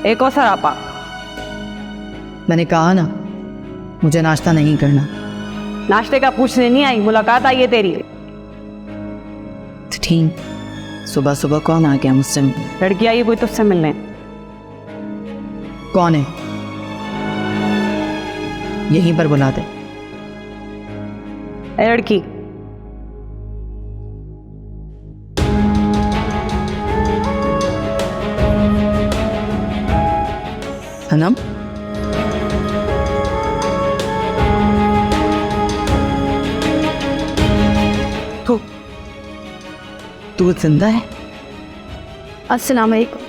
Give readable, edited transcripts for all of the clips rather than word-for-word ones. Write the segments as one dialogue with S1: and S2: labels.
S1: एक और सरापा।
S2: मैंने कहा ना मुझे नाश्ता नहीं करना।
S1: नाश्ते का पूछने नहीं आई, मुलाकात आई है तेरी।
S2: तो ठीक, सुबह सुबह कौन आ गया मुझसे?
S1: लड़की आई है कोई तुझसे मिलने।
S2: कौन है? यहीं पर बुला दे।
S1: ए लड़की,
S2: सनम, तू जिंदा है?
S3: अस्सलाम वालेकुम।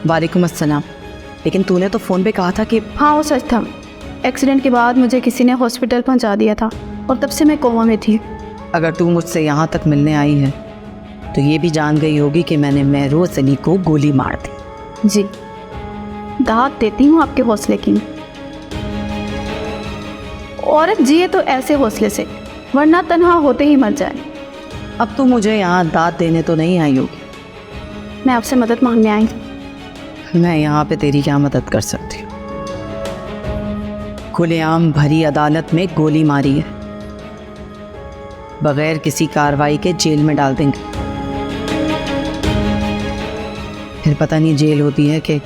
S2: वालेकुम अस्सलाम। लेकिन तूने तो फ़ोन पे कहा था कि...
S3: हाँ वो सच था। एक्सीडेंट के बाद मुझे किसी ने हॉस्पिटल पहुंचा दिया था और तब से मैं कोमा में थी।
S2: अगर तू मुझसे यहाँ तक मिलने आई है तो ये भी जान गई होगी कि मैंने महरोज अली को गोली मार दी।
S3: जी, दाद देती हूँ आपके हौसले की। औरत जिए तो ऐसे हौसले से, वरना तन्हा होते ही मर जाए।
S2: अब तू मुझे यहाँ दाद देने तो नहीं आई होगी?
S3: मैं आपसे मदद मांगने आई।
S2: मैं यहाँ पे तेरी क्या मदद कर सकती हूँ? खुलेआम भरी अदालत में गोली मारी है, बगैर किसी कार्रवाई के जेल में डाल देंगे। फिर पता नहीं जेल होती है कि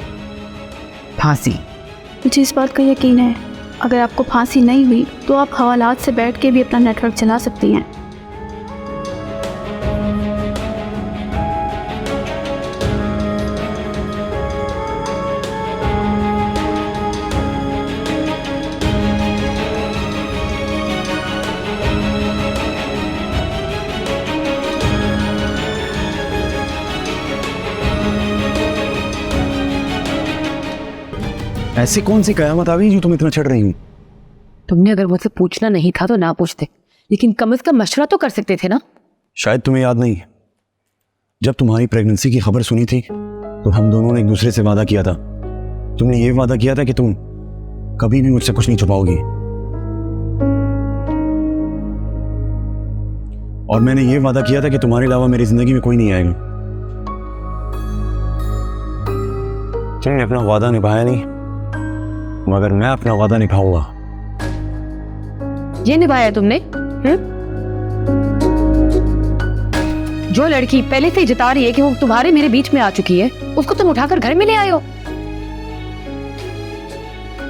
S2: फांसी।
S3: मुझे इस बात का यकीन है, अगर आपको फांसी नहीं हुई तो आप हवालात से बैठ के भी अपना नेटवर्क चला सकती हैं।
S4: ऐसी कौन सी कयामत आ गई जो तुम इतना चढ़ रही हो?
S5: तुमने अगर मुझसे पूछना नहीं था तो ना पूछते, लेकिन कम से कम मशवरा तो कर सकते थे ना।
S4: शायद तुम्हें याद नहीं, जब तुम्हारी प्रेगनेंसी की खबर सुनी थी तो हम दोनों ने एक दूसरे से वादा किया था। तुमने ये वादा किया था कि तुम कभी भी मुझसे कुछ नहीं छुपाओगी, और मैंने ये वादा किया था कि तुम्हारे अलावा मेरी जिंदगी में कोई नहीं आएगा। तुमने अपना वादा निभाया नहीं, मगर मैं अपना वादा निभाऊंगा।
S5: ये निभाया तुमने? जो लड़की पहले से ही जता रही है कि वो तुम्हारे मेरे बीच में आ चुकी है, उसको तुम उठाकर घर में ले आए हो।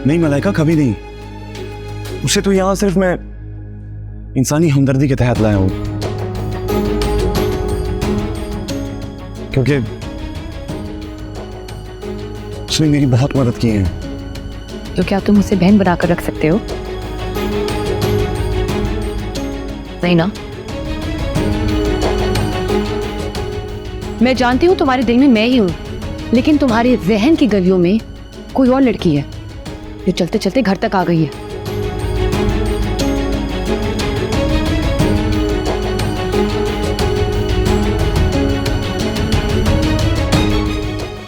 S4: नहीं मलाइका, कभी नहीं। उसे तो यहां सिर्फ मैं इंसानी हमदर्दी के तहत लाया हूं, क्योंकि उसने मेरी बहुत मदद की है।
S5: तो क्या तुम उसे बहन बनाकर रख सकते हो? नहीं ना? मैं जानती हूं तुम्हारे दिल में मैं ही हूं, लेकिन तुम्हारे जहन की गलियों में कोई और लड़की है जो चलते चलते घर तक आ गई है।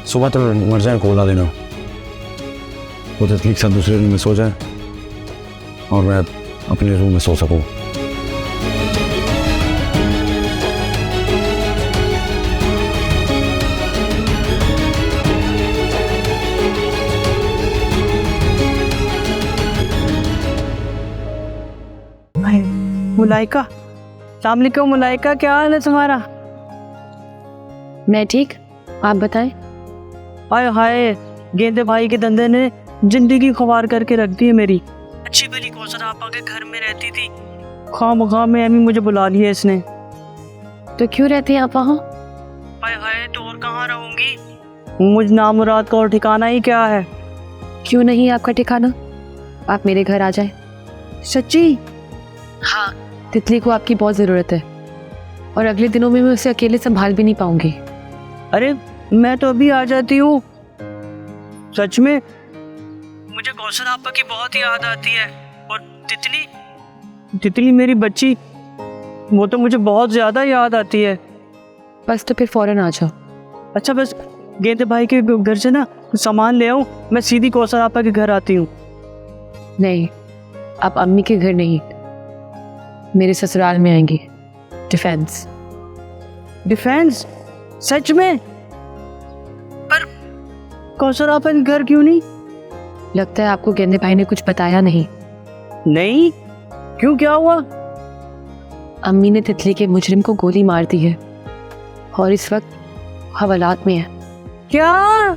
S4: सुबह तो मर्जान को बुला देना, वो तस्लीक साथ दूसरे रूम में सो जाए और मैं अपने रूम में सो सकूं।
S1: मुलाइका, अस्सलाम वालेकुम। मुलाइका, क्या हाल है तुम्हारा?
S5: मैं ठीक, आप बताएं।
S1: हाय हाय, गेंदे भाई के धंधे ने जिंदगी खुमार करके रख दी है मेरी। अच्छी भली कौसर आपा के घर में रहती थी, खामखा में अम्मी मुझे बुला लिया इसने।
S5: तो क्यों रहते हैं आप वहाँ?
S1: हाय हाय, तो और कहाँ रहूंगी? मुझ नामुराद का और ठिकाना ही क्या है।
S5: क्यों नहीं आपका ठिकाना? आप मेरे घर आ जाए।
S1: सच्ची?
S5: हाँ, तितली को आपकी बहुत ज़रूरत है और अगले दिनों में मैं उसे अकेले संभाल भी नहीं पाऊंगी।
S1: अरे मैं तो अभी आ जाती हूँ। सच में मुझे कौसर आपा की बहुत याद आती है, और तितली मेरी बच्ची, वो तो मुझे बहुत ज़्यादा याद आती है।
S5: बस तो फिर फौरन आ जाओ।
S1: अच्छा, बस गेंदे भाई के घर से ना सामान ले आऊँ, मैं सीधी कौसर आपा के घर आती हूँ।
S5: नहीं, आप अम्मी के घर नहीं, मेरे ससुराल में आएंगी। डिफेंस?
S1: सच में? पर कौसर आपा घर क्यों नहीं?
S5: लगता है आपको गेंदे भाई ने कुछ बताया नहीं।
S1: नहीं, क्यों, क्या हुआ?
S5: अम्मी ने तितली के मुजरिम को गोली मार दी है और इस वक्त हवालात में है।
S1: क्या?